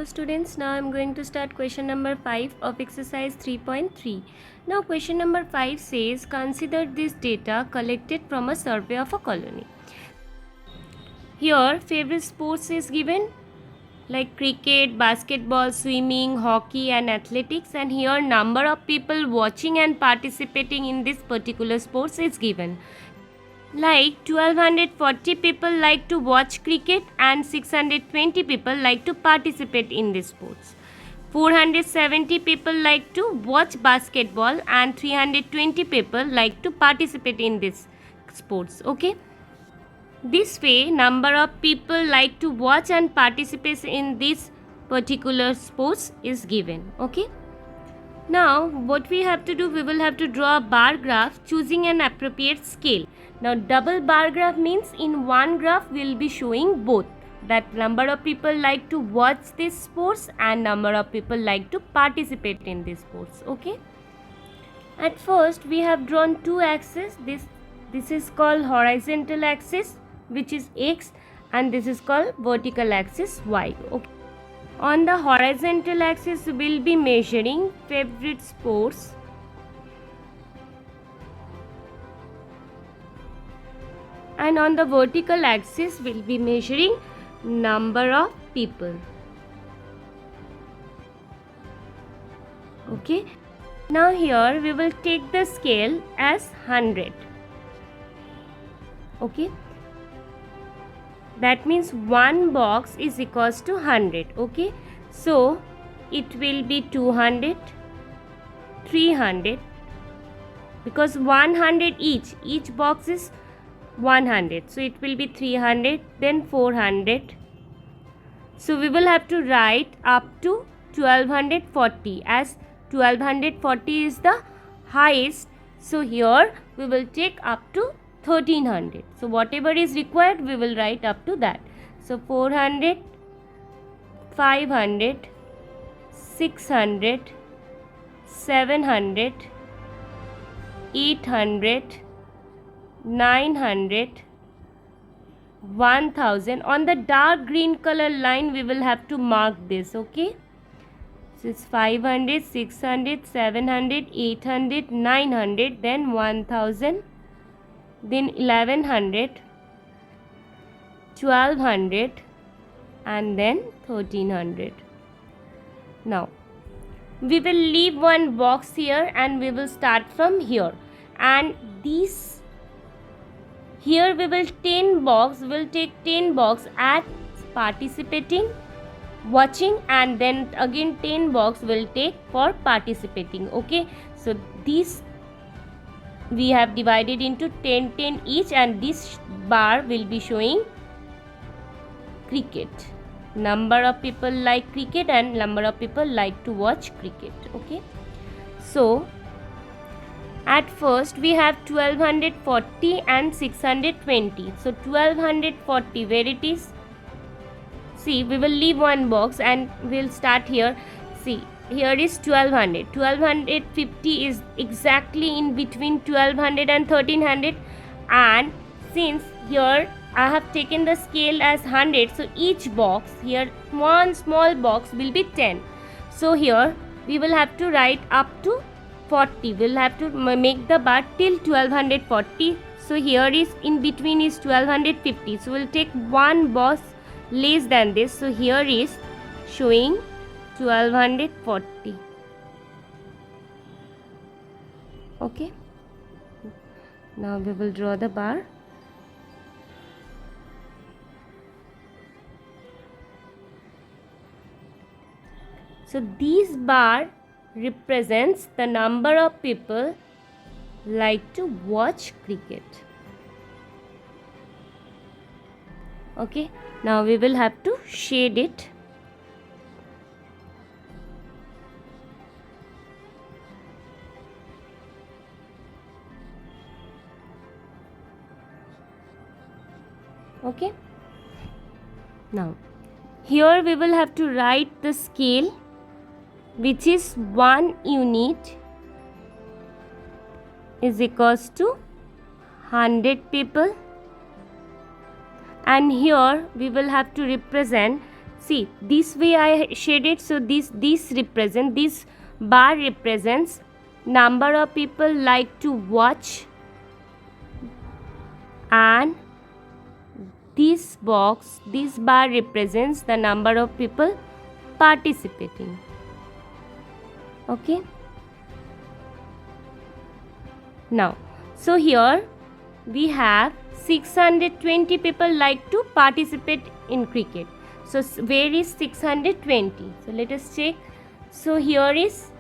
Hello students, now I am going to start question number 5 of exercise 3.3. Now question number 5 says, consider this data collected from a survey of a colony. Here favorite sports is given like cricket, basketball, swimming, hockey and athletics, and here number of people watching and participating in this particular sports is given. Like 1240 people like to watch cricket and 620 people like to participate in this sports. 470 people like to watch basketball and 320 people like to participate in this sports. Okay. This way number of people like to watch and participate in this particular sports is given. Okay. Now what we have to do, we will have to draw a bar graph choosing an appropriate scale. Now double bar graph means in one graph we will be showing both, that number of people like to watch this sports and number of people like to participate in this sports. Okay. At first we have drawn two axes. This is called horizontal axis, which is x, and this is called vertical axis y. Okay. On the horizontal axis we will be measuring favorite sports, and on the vertical axis we will be measuring number of people. Okay. Now here we will take the scale as 100. Okay. That means one box is equals to 100. Okay. So it will be 200, 300, because 100 each box is 100. So it will be 300, then 400. So we will have to write up to 1240, as 1240 is the highest. So here we will take up to 1300. So whatever is required we will write up to that. So 400, 500, 600, 700, 800, 900, 1000. On the dark green color line we will have to mark this. Okay. So it's 500, 600, 700, 800, 900, then 1000, then 1100, 1200, and then 1300. Now we will leave one box here and we will start from here, and these here we will 10 box, we will take 10 box at participating, watching, and then again 10 box will take for participating. Okay. So these we have divided into 10 each, and this bar will be showing cricket. Number of people like cricket and number of people like to watch cricket. Okay. So at first we have 1240 and 620. So 1240, where it is? See, we will leave one box and we will start here. See, here is 1200. 1250 is exactly in between 1200 and 1300, and since here I have taken the scale as 100, so each box here, one small box will be 10. So here we will have to write up to 40. We will have to make the bar till 1240. So here is in between is 1250. So we will take one box less than this. So here is showing 1240. Okay. Now we will draw the bar. So these bar represents the number of people like to watch cricket. Okay. Now we will have to shade it. Okay. Now here we will have to write the scale, which is 1 unit is equals to 100 people, and here we will have to represent See, this way I shaded, so this bar represents number of people like to watch, and this bar represents the number of people participating. Okay. Now, so here we have 620 people like to participate in cricket. So where is 620? So let us check. So here is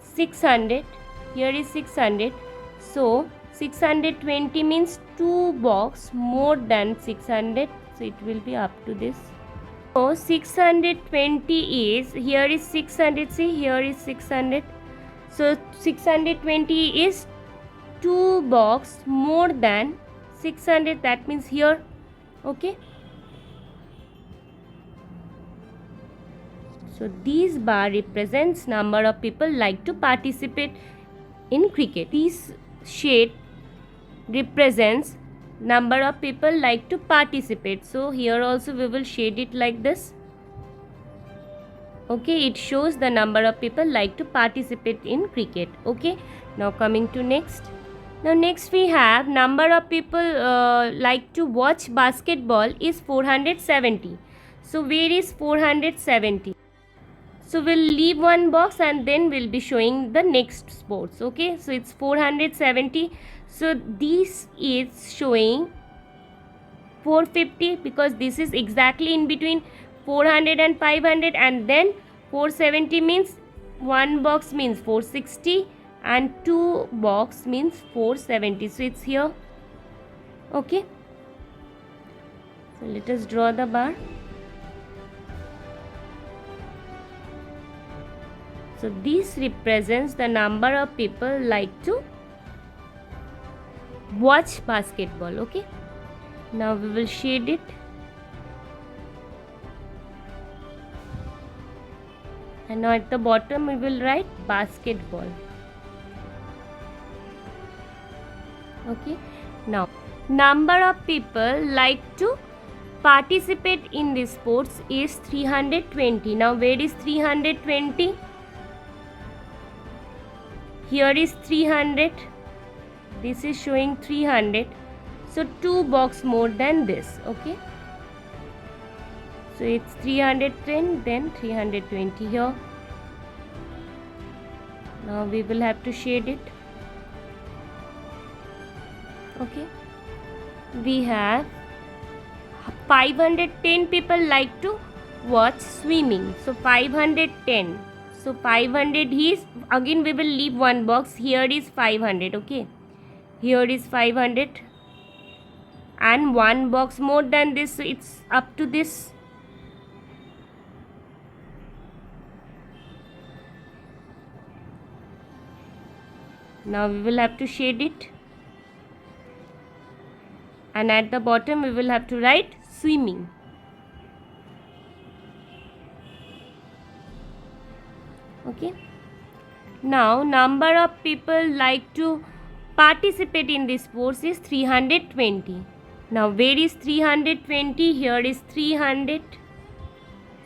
600, here is 600. So 620 means 2 box more than 600. So it will be up to this. So 620 is, here is 600, see here is 600. So 620 is 2 box more than 600, that means here. Okay. So this bar represents number of people like to participate in cricket. This shade represents number of people like to participate. So here also we will shade it like this. Okay, it shows the number of people like to participate in cricket. Okay, now coming to next. Now next we have number of people like to watch basketball is 470. So where is 470? So we'll leave one box and then we'll be showing the next sports. Okay, so it's 470. So this is showing 450 because this is exactly in between 400 and 500, and then 470 means one box means 460 and two box means 470. So it's here. Okay, so let us draw the bar. So this represents the number of people like to watch basketball. Okay, now we will shade it, and now at the bottom we will write basketball. Okay, now number of people like to participate in this sports is 320. Now where is 320? Here is 300. This is showing 300. So 2 box more than this. Okay, so it's 310, then 320 here. Now we will have to shade it. Okay, we have 510 people like to watch swimming. So 510. So 500 is, again we will leave one box. Here is 500. Okay, here is 500 and one box more than this, so it's up to this. Now we will have to shade it, and at the bottom we will have to write swimming. Okay, now number of people like to participate in this sports is 320. Now where is 320? Here is 300.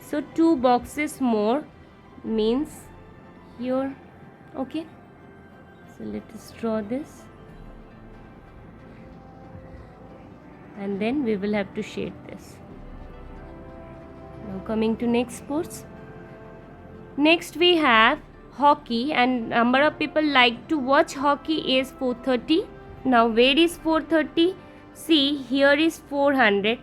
So 2 boxes more means here. Okay, so let us draw this, and then we will have to shade this. Now coming to next sports. Next we have hockey, and number of people like to watch hockey is 430. Now where is 430? See, here is 400.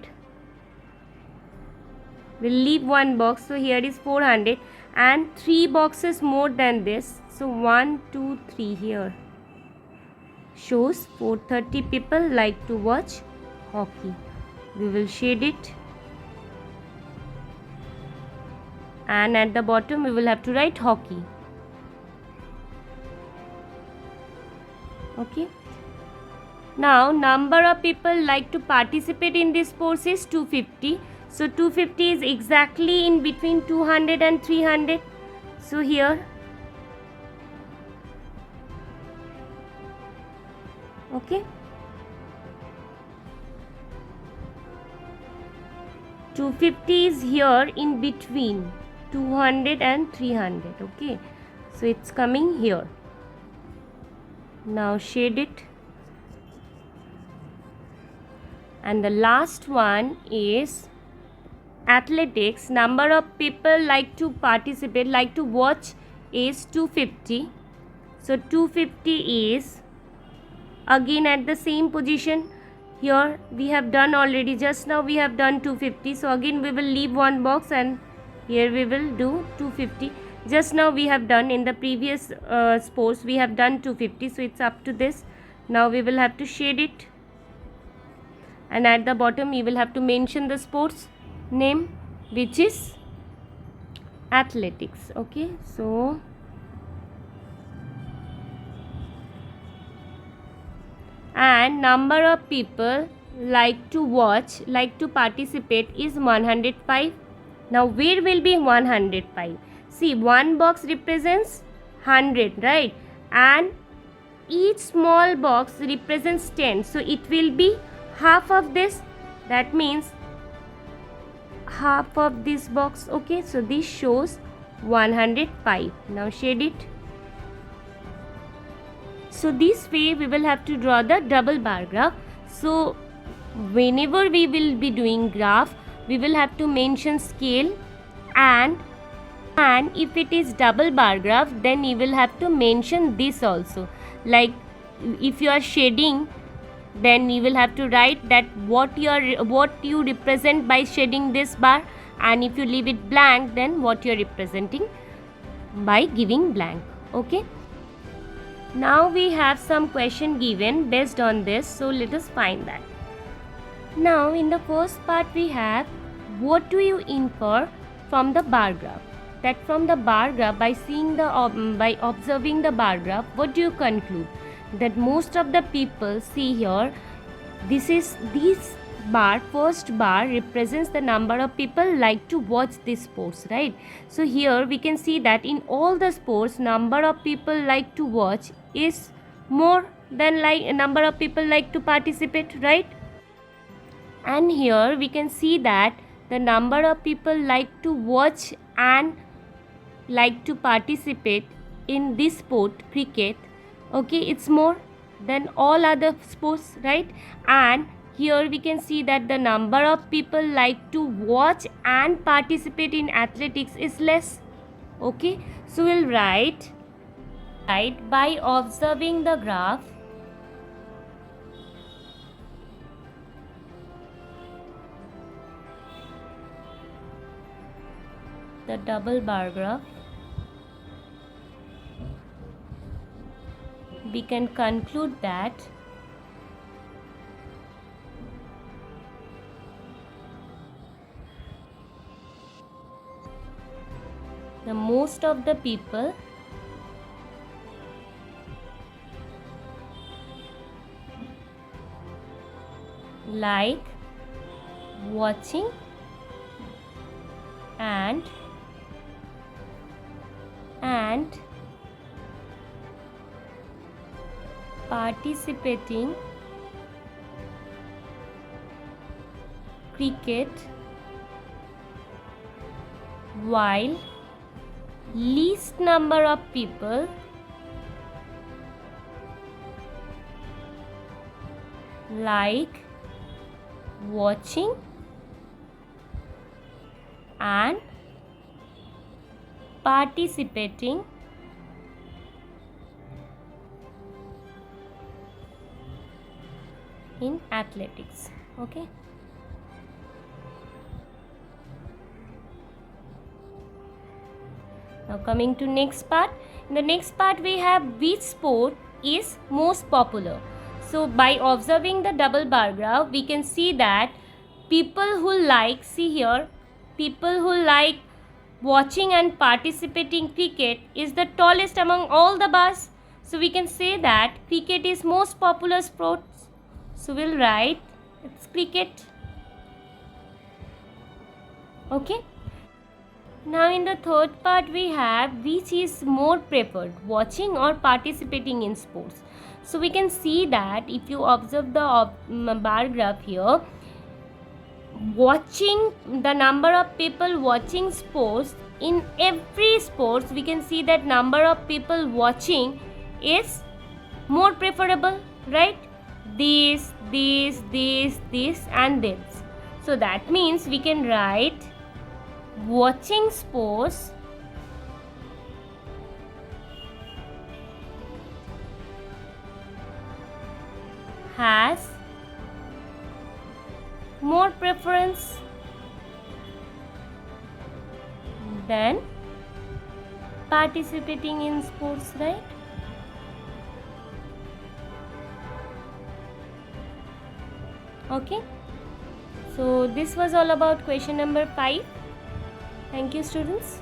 We'll leave one box, so here is 400 and 3 boxes more than this. So 1, 2, 3 here. Shows 430 people like to watch hockey. We will shade it, and at the bottom we will have to write hockey. Okay, now number of people like to participate in this sports is 250. So 250 is exactly in between 200 and 300. So here. Okay, 250 is here in between 200 and 300. Okay, so it's coming here. Now shade it. And the last one is athletics. Number of people like to participate, like to watch is 250. So 250 is again at the same position. Here we have done already, just now we have done 250. So again we will leave one box and here we will do 250. Just now we have done in the previous sports, we have done 250. So it's up to this. Now we will have to shade it. And at the bottom we will have to mention the sports name, which is athletics. Okay, so and number of people like to watch, like to participate is 105. Now where will be 105? See, one box represents 100, right? And each small box represents 10. So it will be half of this. That means half of this box. Okay, so this shows 105. Now shade it. So this way we will have to draw the double bar graph. So whenever we will be doing graph, we will have to mention scale, and if it is double bar graph, then you will have to mention this also. Like if you are shading, then you will have to write that what you represent by shading this bar, and if you leave it blank, then what you are representing by giving blank. Okay. Now we have some question given based on this, so let us find that. Now in the first part we have, what do you infer from the bar graph? That from the bar graph, by seeing the by observing the bar graph, what do you conclude? That most of the people, see here, this bar, first bar represents the number of people like to watch this sports, right? So here we can see that in all the sports, number of people like to watch is more than like number of people like to participate, right? And here we can see that the number of people like to watch and like to participate in this sport, cricket, okay, it's more than all other sports, right? And here we can see that the number of people like to watch and participate in athletics is less. Okay, so we'll write by observing the graph, the double bar graph, we can conclude that the most of the people like watching and participating cricket, while least number of people like watching and participating in athletics. Okay. Now coming to next part. In the next part we have which sport is most popular. So by observing the double bar graph, we can see that people who like, see here, people who like watching and participating cricket is the tallest among all the bars. So we can say that cricket is most popular sport. So we'll write it's cricket. Okay. Now in the third part we have which is more preferred, watching or participating in sports. So we can see that if you observe the bar graph here, the number of people watching sports, in every sports we can see that number of people watching is more preferable, right? This and this. So that means we can write watching sports has more preference than participating in sports, right? Okay, so this was all about question number 5. Thank you, students.